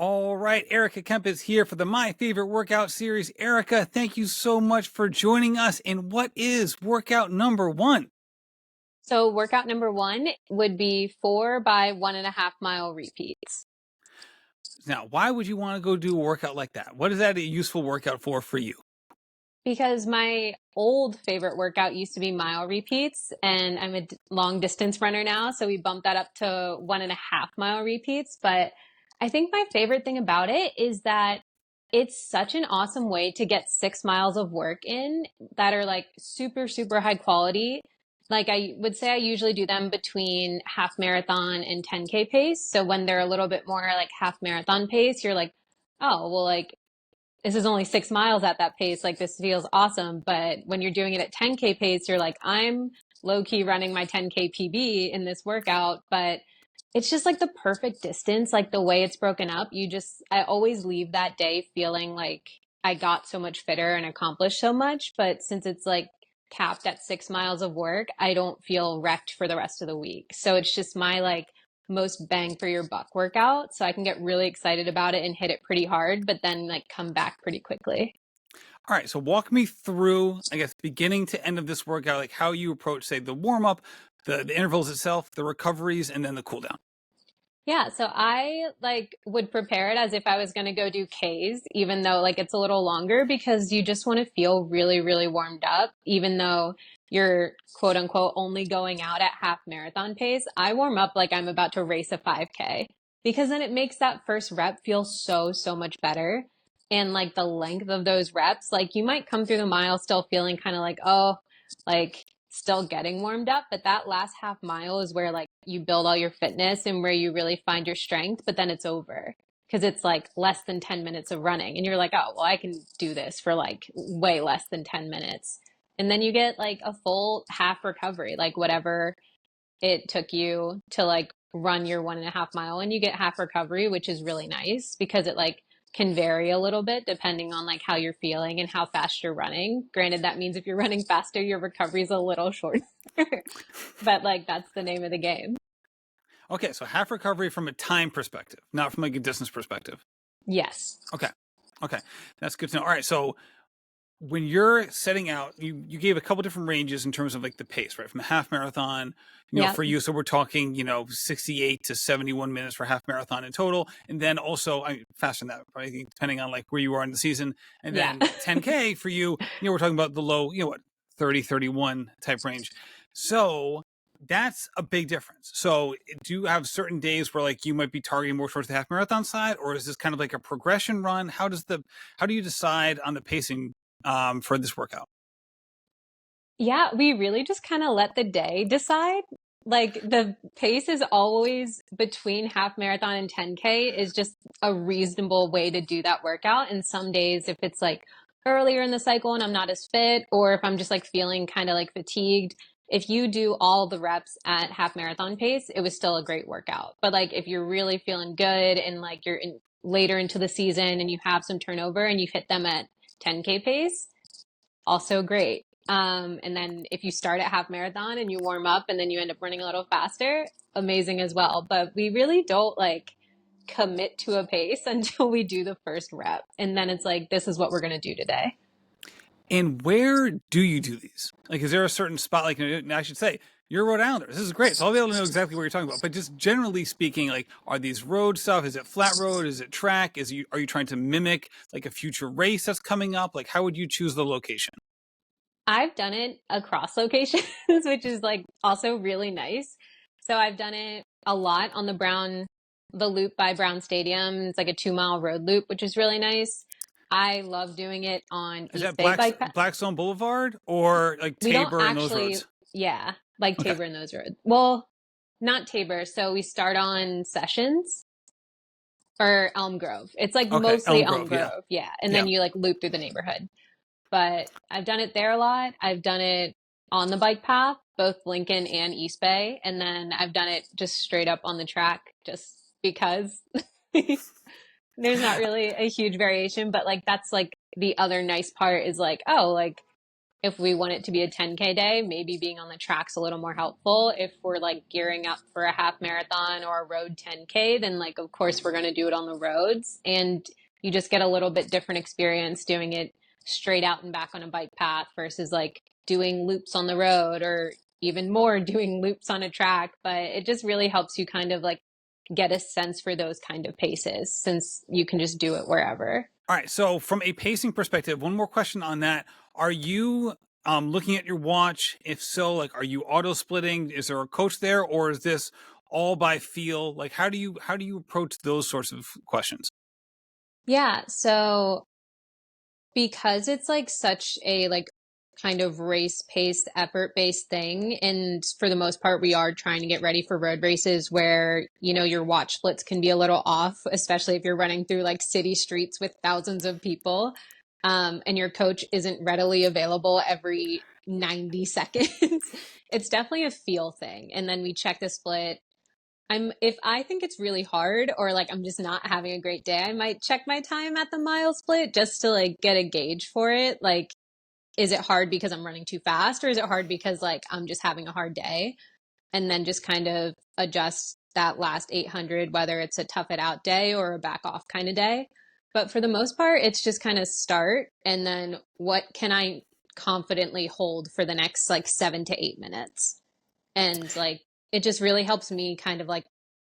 All right, Erika Kemp is here for the My Favorite Workout series. Erika, thank you so much for joining us. And what is workout number one? So workout number one would be 4 by 1.5 mile repeats. Now, why would you want to go do a workout like that? What is that a useful workout for you? Because my old favorite workout used to be mile repeats, and I'm a long distance runner now, so we bumped that up to 1.5 mile repeats. But I think my favorite thing about it is that it's such an awesome way to get 6 miles of work in that are like super, super high quality. Like I would say I usually do them between half marathon and 10K pace. So when they're a little bit more like half marathon pace, you're like, oh, well, like this is only 6 miles at that pace. Like this feels awesome. But when you're doing it at 10K pace, you're like, I'm low key running my 10K PB in this workout, but it's just like the perfect distance. Like the way it's broken up, I always leave that day feeling like I got so much fitter and accomplished so much. But since it's like capped at 6 miles of work, I don't feel wrecked for the rest of the week. So it's just my like most bang for your buck workout. So I can get really excited about it and hit it pretty hard, but then like come back pretty quickly. All right, so walk me through, I guess, beginning to end of this workout, like how you approach, say, the warm up, the intervals itself, the recoveries, and then the cool down. Yeah, so I like would prepare it as if I was going to go do Ks, even though like it's a little longer because you just want to feel really, really warmed up, even though you're quote unquote only going out at half marathon pace. I warm up like I'm about to race a 5K because then it makes that first rep feel so, so much better. And like the length of those reps, like you might come through the mile still feeling kind of like, oh, like still getting warmed up, but that last half mile is where like you build all your fitness and where you really find your strength, but then it's over because it's like less than 10 minutes of running and you're like, oh, well, I can do this for like way less than 10 minutes. And then you get like a full half recovery, like whatever it took you to like run your 1.5 mile and you get half recovery, which is really nice because it like can vary a little bit depending on like how you're feeling and how fast you're running. Granted, that means if you're running faster, your recovery is a little shorter, but like that's the name of the game. Okay, so half recovery from a time perspective, not from like a distance perspective. Yes. Okay, okay, that's good to know. All right, so when you're setting out, you gave a couple different ranges in terms of like the pace, right? From a half marathon, Yeah. for you, so we're talking, 68 to 71 minutes for half marathon in total, and then also faster than that, right? Depending on like where you are in the season, and Yeah. then 10K for you, we're talking about the low, what, 30, 31 type range. So that's a big difference. So do you have certain days where like you might be targeting more towards the half marathon side, or is this kind of like a progression run? How do you decide on the pacing for this workout? Yeah, we really just kind of let the day decide. Like the pace is always between half marathon and 10K is just a reasonable way to do that workout. And some days, if it's like earlier in the cycle and I'm not as fit, or if I'm just like feeling kind of like fatigued, if you do all the reps at half marathon pace, it was still a great workout. But like if you're really feeling good and like you're later into the season and you have some turnover and you hit them at 10K pace, also great. And then if you start at half marathon and you warm up and then you end up running a little faster, amazing as well. But we really don't like commit to a pace until we do the first rep. And then it's like, this is what we're going to do today. And where do you do these? Like, is there a certain spot? Like, I should say, you're a Rhode Islander. This is great. So I'll be able to know exactly what you're talking about. But just generally speaking, like, are these road stuff? Is it flat road? Is it track? Are you trying to mimic like a future race that's coming up? Like, how would you choose the location? I've done it across locations, which is like also really nice. So I've done it a lot on the loop by Brown Stadium. It's like a 2 mile road loop, which is really nice. I love doing it on Is East that Bay Bike Path. Blackstone Boulevard or like We don't Tabor and those actually, roads? yeah, like Okay. Tabor and those roads. Well, not Tabor. So we start on Sessions or Elm Grove. It's like Okay. mostly Elm Elm Grove. Yeah. Grove. Yeah. And Yeah. then you like loop through the neighborhood. But I've done it there a lot. I've done it on the bike path, both Lincoln and East Bay. And then I've done it just straight up on the track just because there's not really a huge variation. But like that's like the other nice part is like, oh, like if we want it to be a 10K day, maybe being on the track's a little more helpful. If we're like gearing up for a half marathon or a road 10K, then like of course we're going to do it on the roads, and you just get a little bit different experience doing it straight out and back on a bike path versus like doing loops on the road, or even more doing loops on a track. But it just really helps you kind of like get a sense for those kind of paces since you can just do it wherever. All right. So from a pacing perspective, one more question on that. Are you looking at your watch? If so, like, are you auto splitting? Is there a coach there, or is this all by feel? Like, how do you approach those sorts of questions? Yeah, so because it's like such a like kind of race paced effort based thing, and for the most part we are trying to get ready for road races where your watch splits can be a little off, especially if you're running through like city streets with thousands of people, and your coach isn't readily available every 90 seconds. It's definitely a feel thing, and then we check the split. If I think it's really hard or like I'm just not having a great day, I might check my time at the mile split just to like get a gauge for it. Like, is it hard because I'm running too fast, or is it hard because like I'm just having a hard day? And then just kind of adjust that last 800, whether it's a tough it out day or a back off kind of day. But for the most part, it's just kind of start, and then what can I confidently hold for the next like 7 to 8 minutes? And like it just really helps me kind of like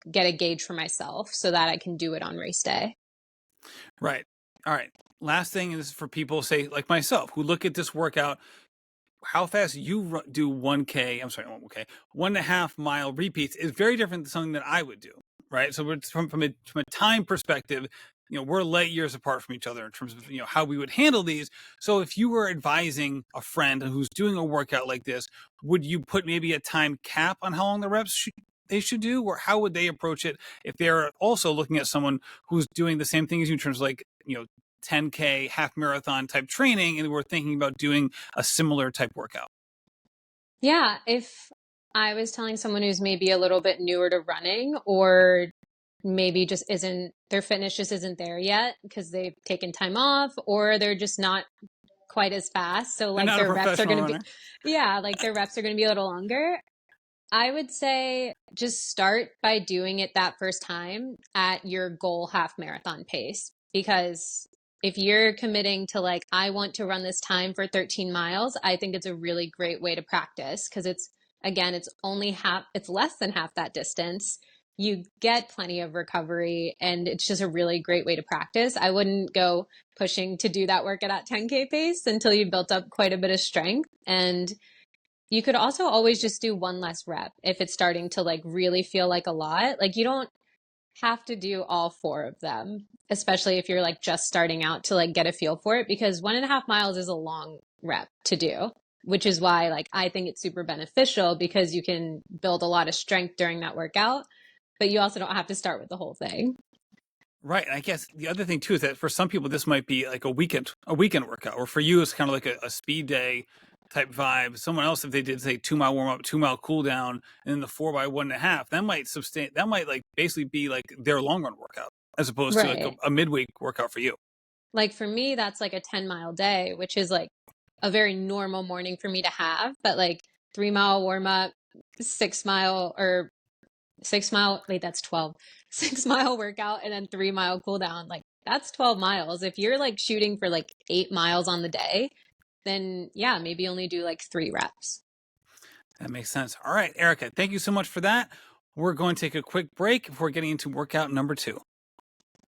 get a gauge for myself so that I can do it on race day. Right. All right. Last thing is for people, say like myself, who look at this workout, how fast you do 1K, I'm sorry, 1K, 1.5 mile repeats is very different than something that I would do, right? So we're from a time perspective, we're light years apart from each other in terms of, how we would handle these. So if you were advising a friend who's doing a workout like this, would you put maybe a time cap on how long the reps they should do, or how would they approach it if they're also looking at someone who's doing the same thing as you in terms of like, 10K half marathon type training, and we're thinking about doing a similar type workout? Yeah, if I was telling someone who's maybe a little bit newer to running, or maybe just isn't, their fitness just isn't there yet because they've taken time off, or they're just not quite as fast. So They're like not a their reps are professional going to be, runner. yeah, like their reps are going to be a little longer. I would say just start by doing it that first time at your goal half marathon pace. Because if you're committing to like, I want to run this time for 13 miles, I think it's a really great way to practice because again, it's only half, it's less than half that distance. You get plenty of recovery, and it's just a really great way to practice. I wouldn't go pushing to do that work at that 10K pace until you built up quite a bit of strength. And you could also always just do one less rep if it's starting to like really feel like a lot. Like you don't have to do all four of them, especially if you're like just starting out to like get a feel for it, because 1.5 miles is a long rep to do, which is why like I think it's super beneficial because you can build a lot of strength during that workout, but you also don't have to start with the whole thing. Right. And I guess the other thing too is that for some people this might be like a weekend workout, or for you it's kind of like a speed day type vibe. Someone else, if they did say 2 mile warm up, 2 mile cool down, and then the 4 by 1.5, that might like basically be like their long run workout as opposed to like a, Right. a midweek workout for you. Like for me, that's like a 10-mile day, which is like a very normal morning for me to have. But like 3 mile warm up, 6 mile or 6 mile, wait, that's 12. 6 mile workout, and then 3 mile cool down. Like that's 12 miles. If you're like shooting for like 8 miles on the day, then yeah, maybe only do like 3 reps. That makes sense. All right, Erica, thank you so much for that. We're going to take a quick break before getting into workout number 2.